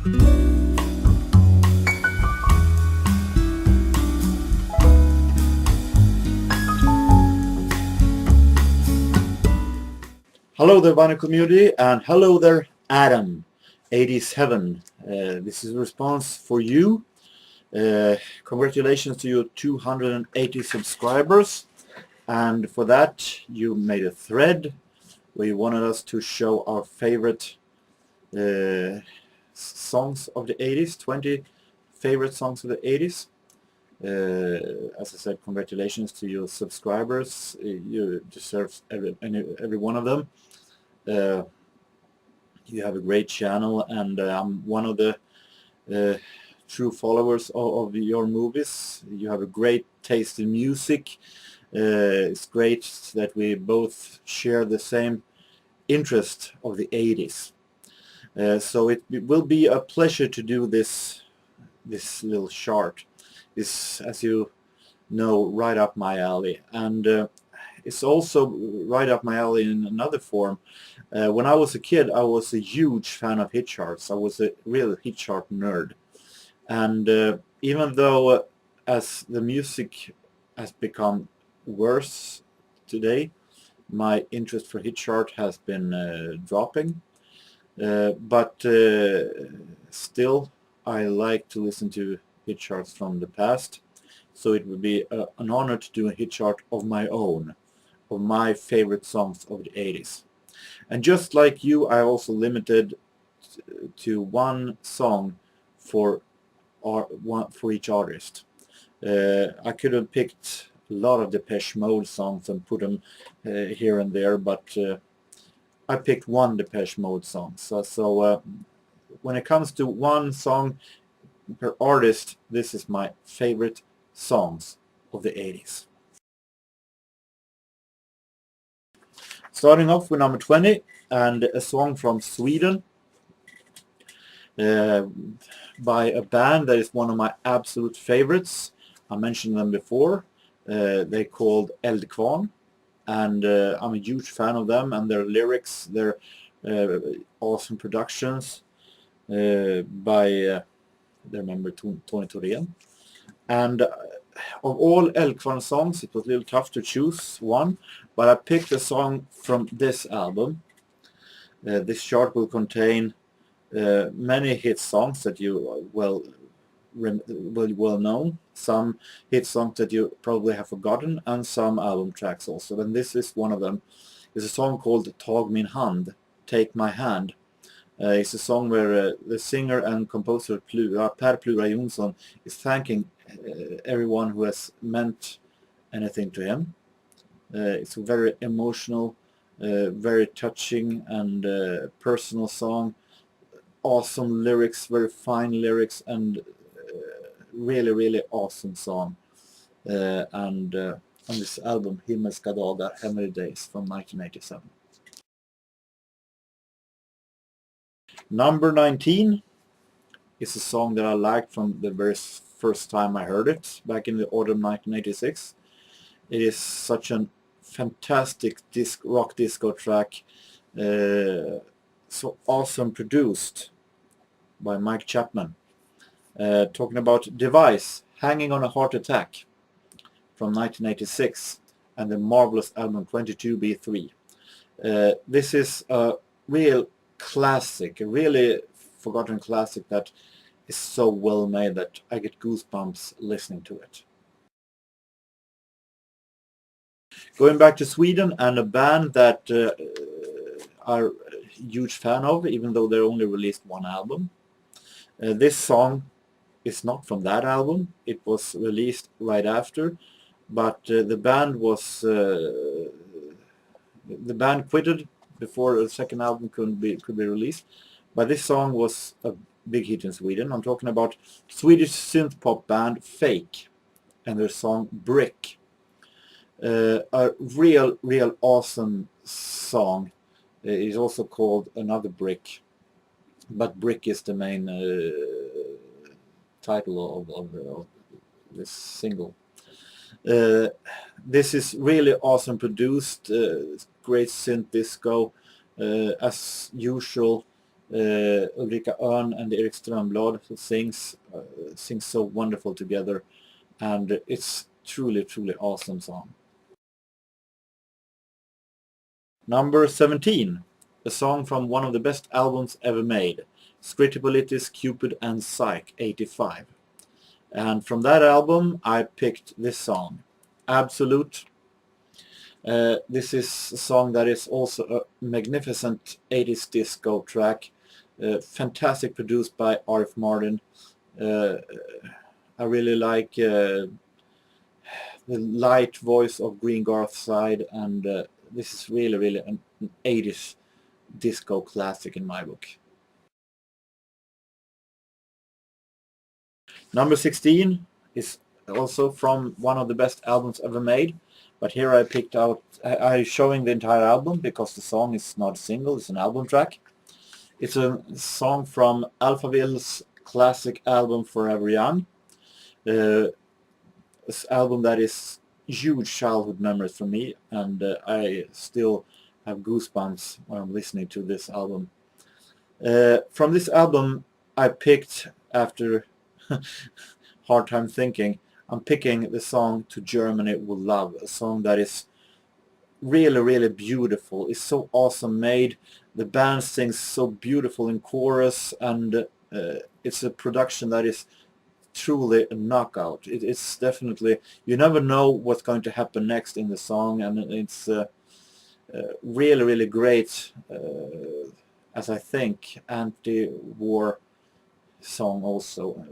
Hello there, Vinyl community, and hello there, Adam, 87. This is a response for you. Congratulations to your 280 subscribers, and for that you made a thread where you wanted us to show our favorite songs of the 80s, 20 favorite songs of the 80s. As I said, congratulations to your subscribers. You deserve every one of them. You have a great channel, and I'm one of the true followers of your movies. You have a great taste in music. It's great that we both share the same interest of the 80s. So it will be a pleasure to do this little chart. It's, as you know, right up my alley, and it's also right up my alley in another form. When I was a kid, I was a huge fan of hit charts. I was a real hit chart nerd, and even though as the music has become worse today, my interest for hit chart has been dropping, but still I like to listen to hit charts from the past, so it would be an honor to do a hit chart of my own, of my favorite songs of the 80s. And just like you, I also limited to one song for each artist. I could have picked a lot of Depeche Mode songs and put them here and there, but I picked one Depeche Mode song. So when it comes to one song per artist, this is my favorite songs of the 80s. Starting off with number 20, and a song from Sweden by a band that is one of my absolute favorites. I mentioned them before. They called Eldkvarn, and I'm a huge fan of them and their lyrics, their awesome productions by their member Tony Thorén. And of all Eldkvarn songs, it was a little tough to choose one, but I picked a song from this album. This chart will contain many hit songs that you well know, some hit songs that you probably have forgotten, and some album tracks also. And this is one of them. It's a song called Tag min hand, Take My Hand. It's a song where the singer and composer Per Plura Jonsson is thanking everyone who has meant anything to him. It's a very emotional, very touching and personal song. Awesome lyrics, very fine lyrics, and really awesome song. And on this album, Himmelska dagar, Heavenly Days, from 1987. Number 19 is a song that I liked from the very first time I heard it, back in the autumn 1986. It is such a fantastic rock disco track, so awesome produced by Mike Chapman. Talking about Device, Hanging on a Heart Attack, from 1986, and the marvelous album 22B3. This is a real classic, a really forgotten classic that is so well made that I get goosebumps listening to it. Going back to Sweden, and a band that I'm a huge fan of, even though they only released one album. This song is not from that album. It was released right after, but the band quitted before the second album could be released. But this song was a big hit in Sweden. I'm talking about Swedish synth pop band Fake and their song Brick. A real awesome song. It is also called Another Brick, but Brick is the main title of this single. This is really awesome produced, great synth disco, as usual. Ulrika Örn and Erik Strömblad sings so wonderful together, and it's truly awesome song. Number 17, a song from one of the best albums ever made, Scritipolitis, Cupid and Psyche, 85. And from that album I picked this song, Absolute. This is a song that is also a magnificent 80s disco track, fantastic, produced by R.F. Martin. I really like the light voice of Green Garthside, and this is really an 80s disco classic in my book. Number 16 is also from one of the best albums ever made, but here I picked out, I'm showing the entire album because the song is not a single, it's an album track. It's a song from Alphaville's classic album Forever Young. This album that is huge childhood memories for me, and I still have goosebumps when I'm listening to this album. From this album I picked, after hard time thinking, I'm picking the song To Germany With Love, a song that is really beautiful. It's so awesome made. The band sings so beautiful in chorus, and it's a production that is truly a knockout. It's definitely, you never know what's going to happen next in the song, and it's really great, as I think, anti-war song also.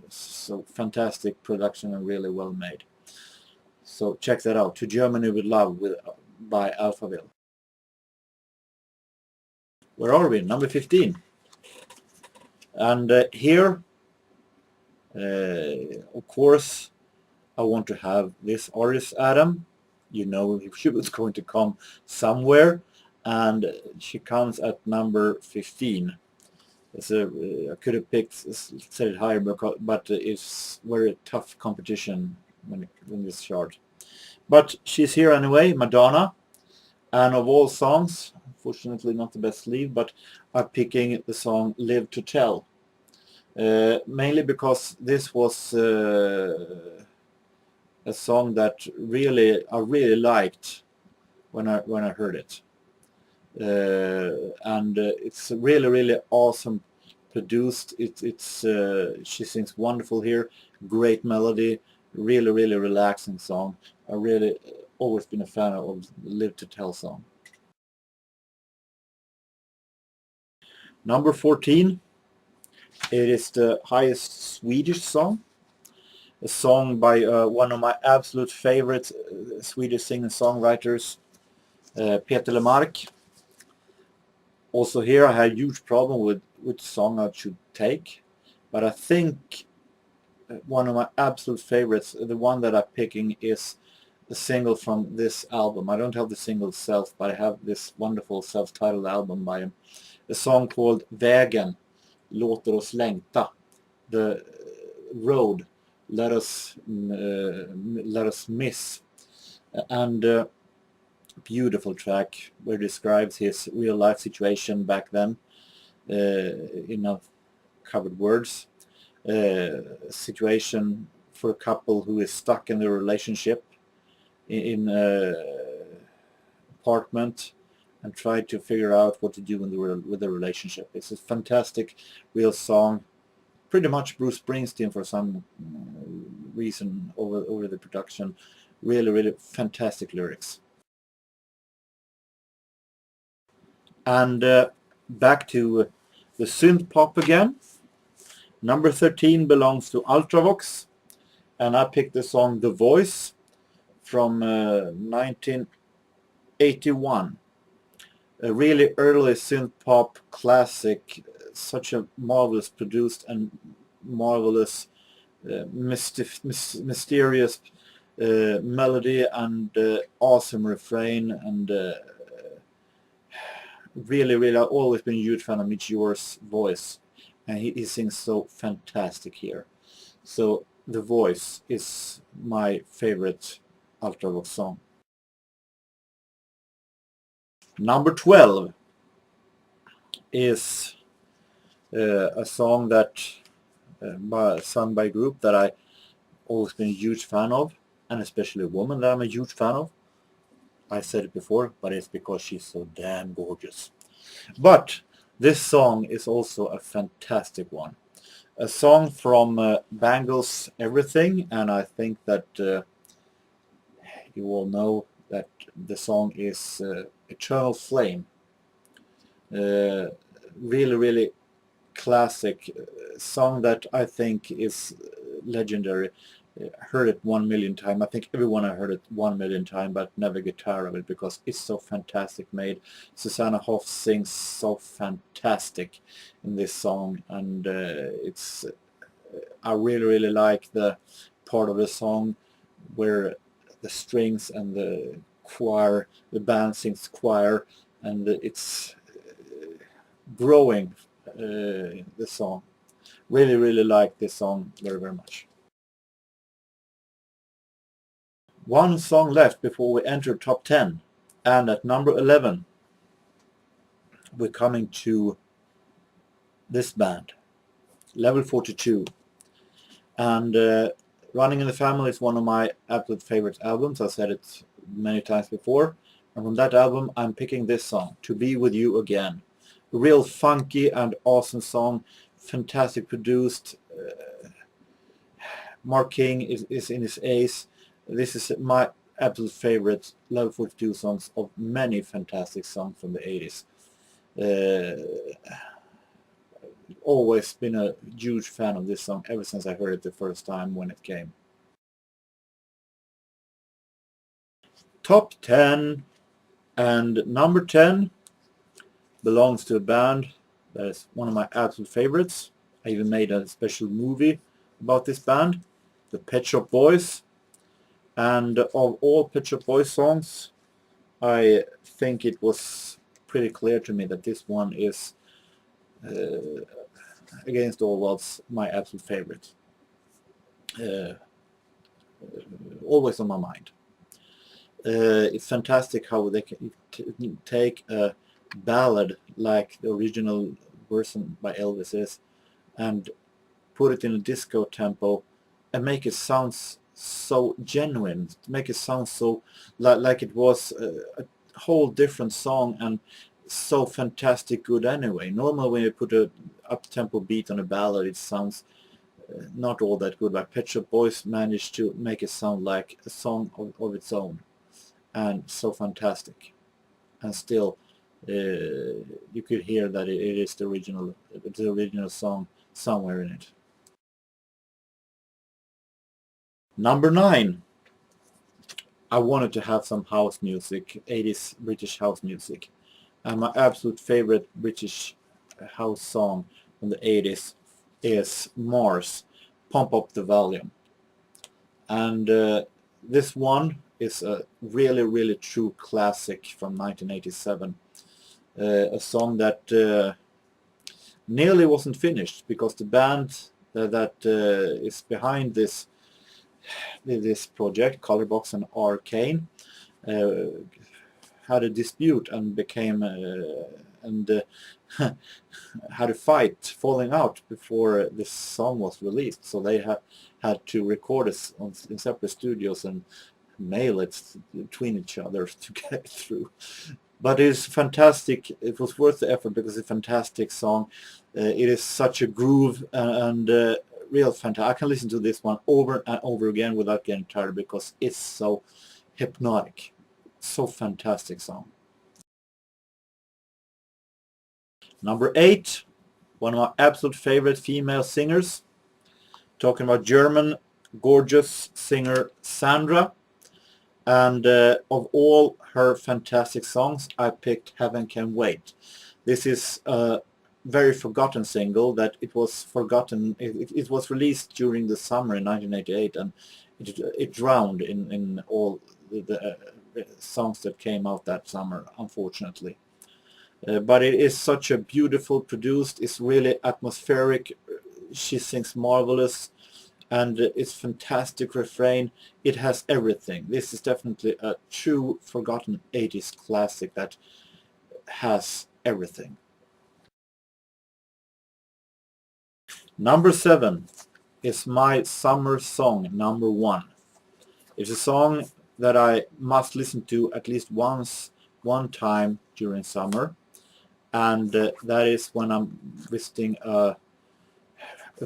So fantastic production and really well made. So check that out, To Germany With Love by Alphaville. Where are we? Number 15. And here, of course, I want to have this artist, Adam. You know she was going to come somewhere, and she comes at number 15. I could have picked, set it higher, but it's very tough competition in this chart. But she's here anyway, Madonna. And of all songs, unfortunately not the best lead, but I'm picking the song Live to Tell. Mainly because this was a song that I really liked when I heard it. And it's really awesome produced. She sings wonderful here, great melody, really relaxing song. I really always been a fan of Live to Tell song. Number 14, it is the highest Swedish song, a song by one of my absolute favorite Swedish singer-songwriters, Pietelemark. Also here I had a huge problem with which song I should take, but I think one of my absolute favorites, the one that I'm picking, is the single from this album. I don't have the single itself, but I have this wonderful self-titled album by him. A song called Vägen låter oss längta. The road let us miss. And beautiful track where he describes his real life situation back then in covered words. Situation for a couple who is stuck in their relationship in apartment and try to figure out what to do with the relationship. It's a fantastic real song, pretty much Bruce Springsteen for some reason over the production. Really fantastic lyrics. And back to the synth pop again. Number 13 belongs to Ultravox, and I picked the song The Voice from 1981. A really early synth pop classic, such a marvelous produced and marvelous mysterious melody and awesome refrain, and really I've always been a huge fan of Mitch Yor's voice, and he sings so fantastic here. So The Voice is my favorite Ultravox song. Number 12 is A song that sung by a group that I always been a huge fan of, and especially a woman that I'm a huge fan of. I said it before, but it's because she's so damn gorgeous. But this song is also a fantastic one. A song from Bangles Everything, and I think that you all know that the song is Eternal Flame. Really, really classic song that I think is legendary. Heard it 1,000,000 times. I think everyone has heard it 1,000,000 times, but never get tired of it because it's so fantastic made. Susanna Hoff sings so fantastic in this song, and I really, really like the part of the song where the strings and the choir, the band sings choir, and it's growing the song. Really, really like this song very, very much. One song left before we enter top 10, and at number 11 we're coming to this band, Level 42, and Running in the Family is one of my absolute favorite albums. I've said it many times before, and from that album I'm picking this song, To Be With You Again. A real funky and awesome song, fantastic produced. Mark King is in his ace. This is my absolute favorite Level 42 songs of many fantastic songs from the 80s. Always been a huge fan of this song ever since I heard it the first time when it came. Top 10, and number 10 belongs to a band that is one of my absolute favorites. I even made a special movie about this band, the Pet Shop Boys. And of all Pet Shop Boys songs, I think it was pretty clear to me that this one is, against all odds, my absolute favorite. Always on my mind. It's fantastic how they can take a ballad like the original version by Elvis is and put it in a disco tempo and make it sound so genuine, make it sound so like it was a whole different song and so fantastic good anyway. Normally when you put a up-tempo beat on a ballad it sounds not all that good, but Pet Shop Boys managed to make it sound like a song of its own, and so fantastic. And still you could hear that it is the original song somewhere in it. Number 9. I wanted to have some house music, 80s British house music. And my absolute favorite British house song from the 80s is Mars, Pump Up the Volume. And this one is a really, really true classic from 1987. A song that nearly wasn't finished because the band that is behind this project, Colorbox and Arcane, had a dispute and became had a fight falling out before this song was released, so they had to record it in separate studios and mail it between each other to get it through. But it's fantastic. It was worth the effort because it's a fantastic song. It is such a groove and real fantastic. I can listen to this one over and over again without getting tired because it's so hypnotic. So fantastic song. Number 8, one of my absolute favorite female singers. Talking about German gorgeous singer Sandra. And of all her fantastic songs, I picked Heaven Can Wait. This is a very forgotten single that it was forgotten. It was released during the summer in 1988, and it drowned in all the songs that came out that summer, unfortunately. But it is such a beautiful produced, it's really atmospheric, she sings marvelous, and it's fantastic refrain. It has everything. This is definitely a true forgotten 80s classic that has everything. Number 7 is my summer song, number 1. It's a song that I must listen to at least one time during summer, and that is when I'm visiting a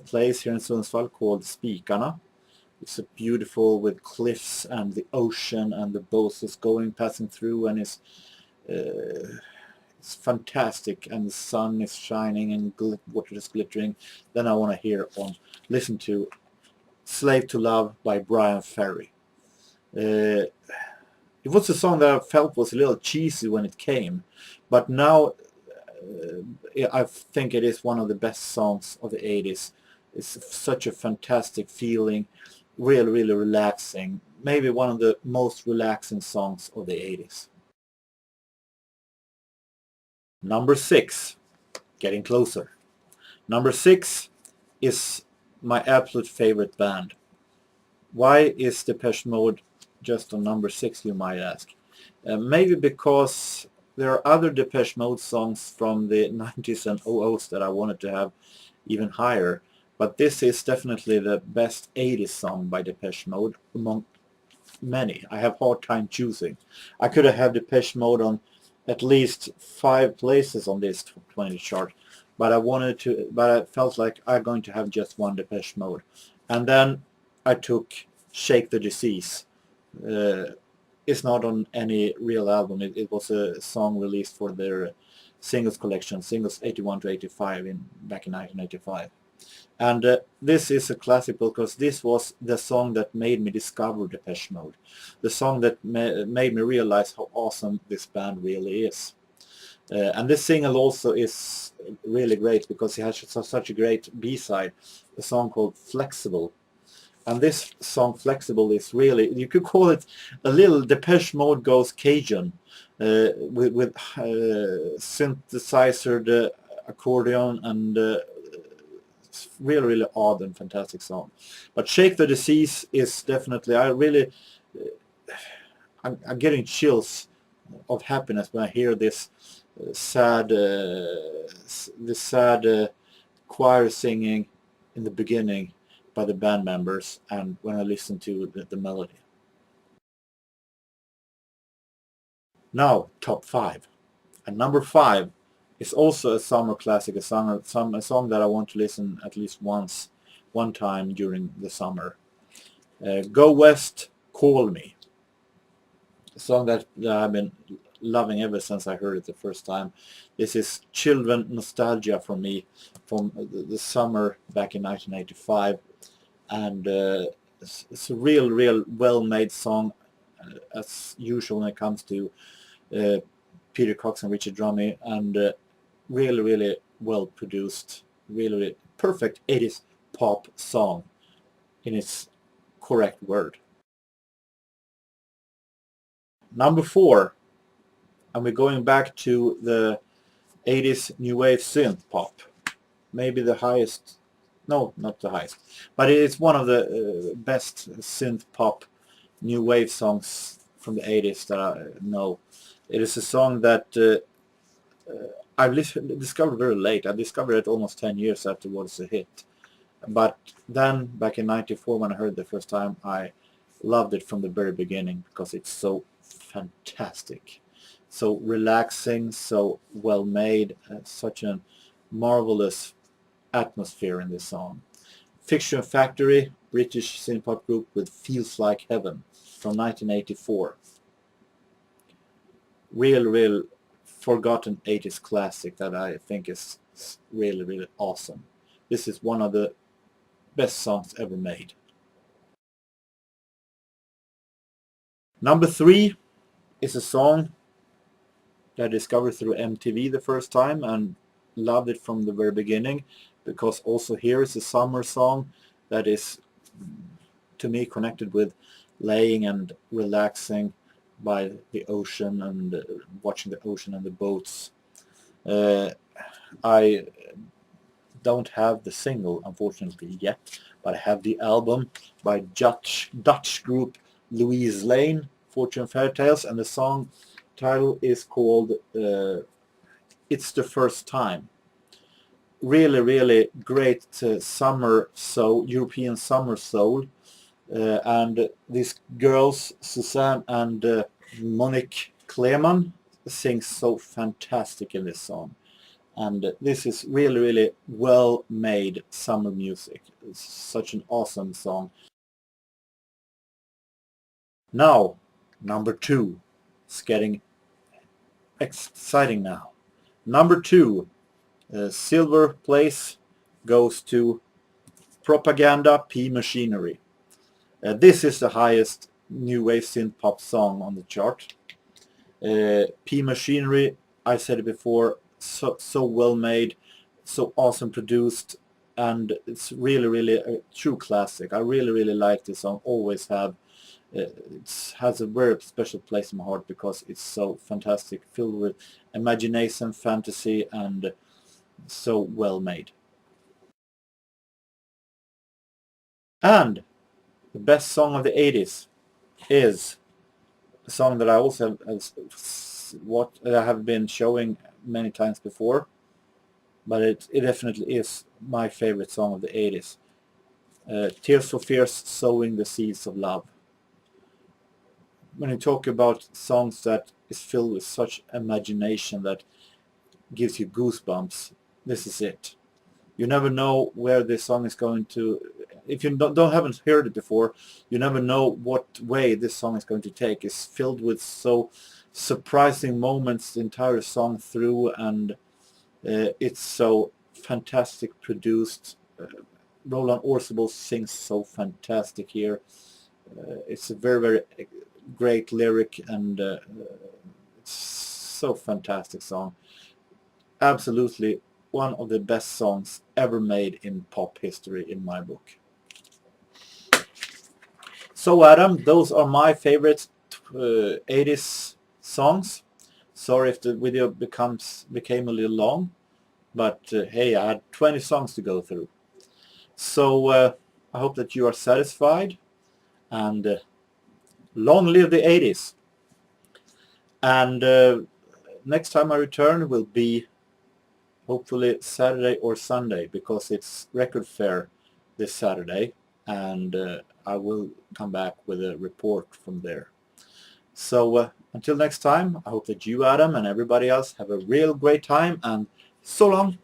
place here in Sundsvall called Spikarna. It's a beautiful, with cliffs and the ocean and the boats is passing through, and it's fantastic, and the sun is shining and water is glittering. Then I want to listen to Slave to Love by Brian Ferry. It was a song that I felt was a little cheesy when it came, but now I think it is one of the best songs of the 80s. It's such a fantastic feeling, really, really relaxing. Maybe one of the most relaxing songs of the 80s. Number 6, getting closer. Number 6 is my absolute favorite band. Why is Depeche Mode just on number 6, you might ask? Maybe because there are other Depeche Mode songs from the 90s and 00s that I wanted to have even higher, but this is definitely the best 80s song by Depeche Mode among many. I have a hard time choosing. I could have had Depeche Mode on at least 5 places on this 20 chart, but I felt like I'm going to have just one Depeche Mode. And then I took Shake the Disease. It's not on any real album. It was a song released for their singles collection, singles 81 to 85 back in 1985. And this is a classic because this was the song that made me discover Depeche Mode. The song that made me realize how awesome this band really is. And this single also is really great because it has such a great B-side, a song called Flexible. And this song Flexible is really, you could call it a little Depeche Mode goes Cajun, with synthesizer, accordion, and it's really, really odd and fantastic song. But Shake the Disease is definitely, I'm getting chills of happiness when I hear this sad choir singing in the beginning by the band members, and when I listen to the melody. Now, top 5. And number 5 is also a summer classic, a song that I want to listen at least one time during the summer. Go West, Call Me. A song that I've been loving ever since I heard it the first time. This is children nostalgia for me from the summer back in 1985. And it's a real well-made song, as usual when it comes to Peter Cox and Richard Drummond, and really well produced, really perfect 80s pop song in its correct word. Number 4, and we're going back to the 80s new wave synth pop, maybe the highest. No, not the highest, but it's one of the best synth pop new wave songs from the 80s that I know. It is a song that I've discovered very late. I discovered it almost 10 years after it was a hit. But then, back in 94, when I heard it the first time, I loved it from the very beginning because it's so fantastic. So relaxing, so well made, such a marvelous atmosphere in this song. Fiction Factory, British synth-pop group with Feels Like Heaven from 1984. Real forgotten 80s classic that I think is really awesome. This is one of the best songs ever made. Number 3 is a song that I discovered through MTV the first time and loved it from the very beginning, because also here is a summer song that is, to me, connected with laying and relaxing by the ocean and watching the ocean and the boats. I don't have the single, unfortunately, yet, but I have the album by Dutch group Louise Lane, Fortune Fairytales, and the song title is called It's the First Time. really great summer soul, European summer soul, and these girls Susanne and Monique Kleeman sing so fantastic in this song, and this is really well made summer music. It's such an awesome song. Now number 2, it's getting exciting now. Number 2, silver place goes to Propaganda P Machinery. This is the highest new wave synth pop song on the chart. P Machinery, I said it before, so well made, so awesome produced, and it's really a true classic. I really like this song, always have. It has a very special place in my heart because it's so fantastic, filled with imagination, fantasy, and so well made. And the best song of the 80s is a song that I also have been showing many times before, but it definitely is my favorite song of the 80s. Tears for Fears, Sowing the Seeds of Love. When you talk about songs that is filled with such imagination that gives you goosebumps, this is it. You never know where this song is going to. If you haven't heard it before, you never know what way this song is going to take. It's filled with so surprising moments the entire song through, and it's so fantastic produced. Roland Orzabal sings so fantastic here. It's a very great lyric, and it's so fantastic song. Absolutely one of the best songs ever made in pop history in my book. So Adam, those are my favorite 80s songs. Sorry if the video became a little long, but hey, I had 20 songs to go through. So I hope that you are satisfied, and long live the 80s. And next time I return will be hopefully Saturday or Sunday, because it's record fair this Saturday, and I will come back with a report from there. So until next time, I hope that you, Adam, and everybody else have a real great time, and so long.